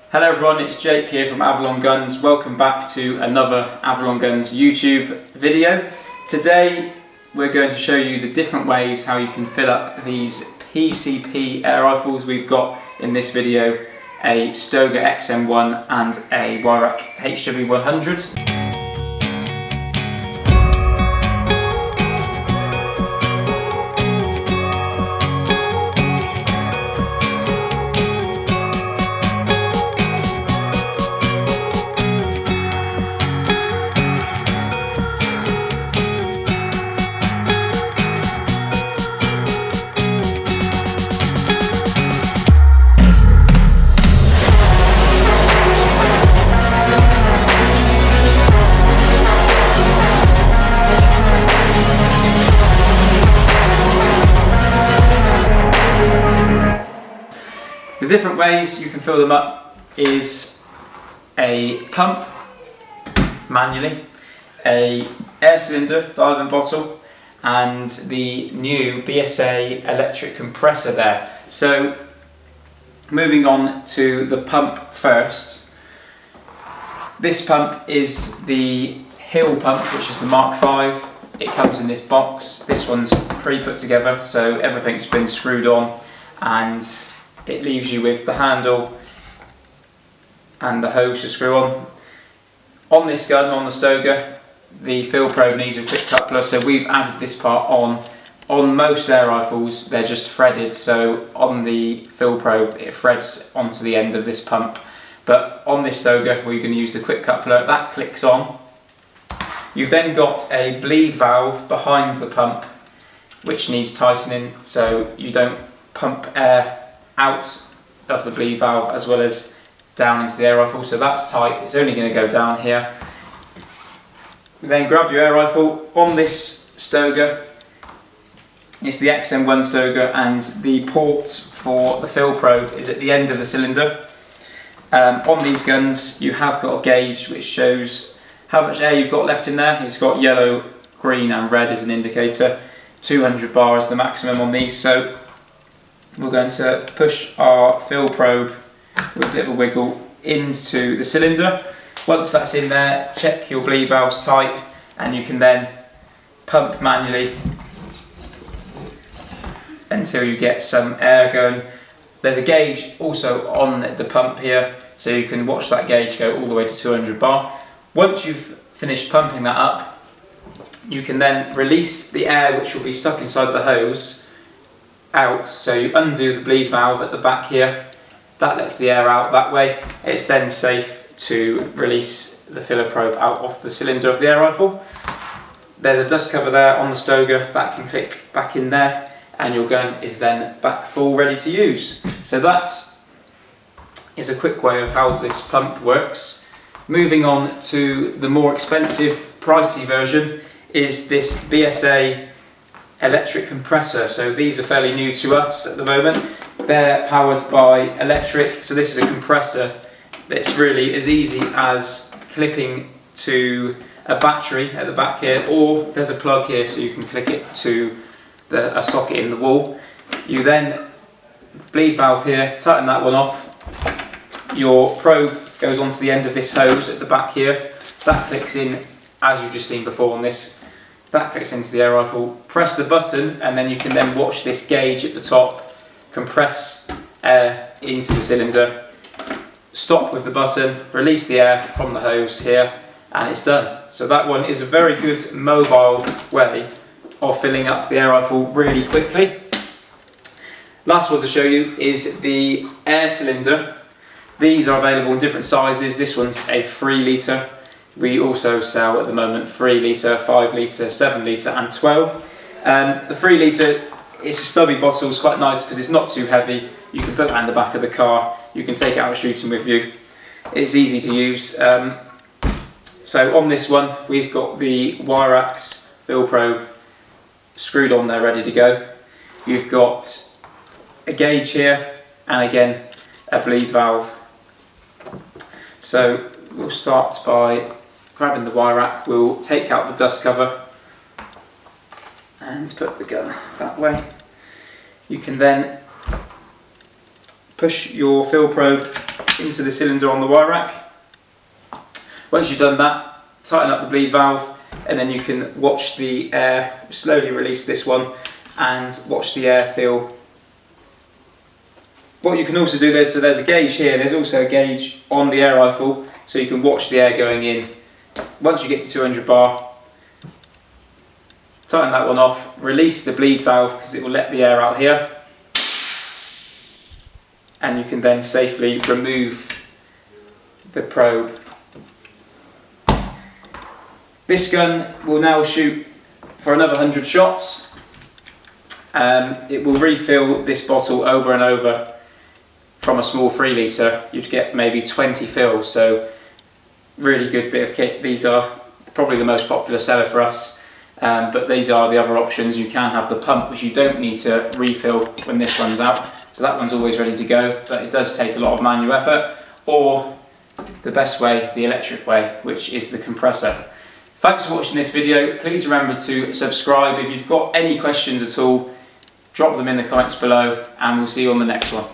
Hello everyone, it's Jake here from Avalon Guns. Welcome back to another Avalon Guns YouTube video. Today we're going to show you the different ways how you can fill up these PCP air rifles. We've got in this video a Stoeger XM1 and a Wyrack HW100. The different ways you can fill them up is a pump manually, a air cylinder diving bottle, and the new BSA electric compressor there. So moving on to the pump first. This pump is the Hill pump, which is the Mark V. It comes in this box. This one's pre-put together, so everything's been screwed on, and it leaves you with the handle and the hose to screw on. On this gun, on the Stoeger, the fill probe needs a quick coupler, so we've added this part on. On most air rifles, they're just threaded, so on the fill probe, it threads onto the end of this pump. But on this Stoeger, we're going to use the quick coupler. That clicks on. You've then got a bleed valve behind the pump, which needs tightening, so you don't pump air out of the bleed valve as well as down into the air rifle, so that's tight. It's only going to go down here. Then grab your air rifle. On this Stoeger, it's the XM1 Stoeger, and the port for the fill probe is at the end of the cylinder. On these guns you have got a gauge which shows how much air you've got left in there. It's got yellow, green and red as an indicator. 200 bar is the maximum on these, so we're going to push our fill probe with a bit of a wiggle into the cylinder. Once that's in there, check your bleed valves tight, and you can then pump manually until you get some air going. There's a gauge also on the pump here, so you can watch that gauge go all the way to 200 bar. Once you've finished pumping that up, you can then release the air which will be stuck inside the hose out. So you undo the bleed valve at the back here, that lets the air out that way. It's then safe to release the filler probe out of the cylinder of the air rifle. There's a dust cover there on the Stoeger that can click back in there, and your gun is then back full, ready to use. So that is a quick way of how this pump works. Moving on to the more expensive, pricey version is this BSA electric compressor. So these are fairly new to us at the moment. They're powered by electric, so this is a compressor that's really as easy as clipping to a battery at the back here, or there's a plug here so you can click it to a socket in the wall. You then bleed valve here, tighten that one off. Your probe goes onto the end of this hose at the back here. That clicks in as you've just seen before on this. That clicks into the air rifle. Press the button, and then you can then watch this gauge at the top compress air into the cylinder. Stop with the button, release the air from the hose here, and it's done. So that one is a very good mobile way of filling up the air rifle really quickly. Last one to show you is the air cylinder. These are available in different sizes. This one's a 3 litre. We also sell at the moment 3 litre, 5 litre, 7 litre and 12. The 3 litre, it's a stubby bottle. It's quite nice because it's not too heavy. You can put that in the back of the car. You can take it out shooting with you. It's easy to use. So on this one we've got the Wyrack's fill probe screwed on there, ready to go. You've got a gauge here, and again a bleed valve. So we'll start by grabbing the Wyrack. We'll take out the dust cover and put the gun that way. You can then push your fill probe into the cylinder on the wire rack. Once you've done that, tighten up the bleed valve, and then you can watch the air, slowly release this one and watch the air fill. What you can also do, there's a gauge here, there's also a gauge on the air rifle, so you can watch the air going in. Once you get to 200 bar, tighten that one off, release the bleed valve because it will let the air out here, and you can then safely remove the probe. This gun will now shoot for another 100 shots. It will refill this bottle over and over. From a small 3 litre, you'd get maybe 20 fills, so really good bit of kit. These are probably the most popular seller for us, but these are the other options. You can have the pump, which you don't need to refill when this runs out, so that one's always ready to go, but it does take a lot of manual effort, or the best way, the electric way, which is the compressor. Thanks for watching this video. Please remember to subscribe. If you've got any questions at all, drop them in the comments below, and we'll see you on the next one.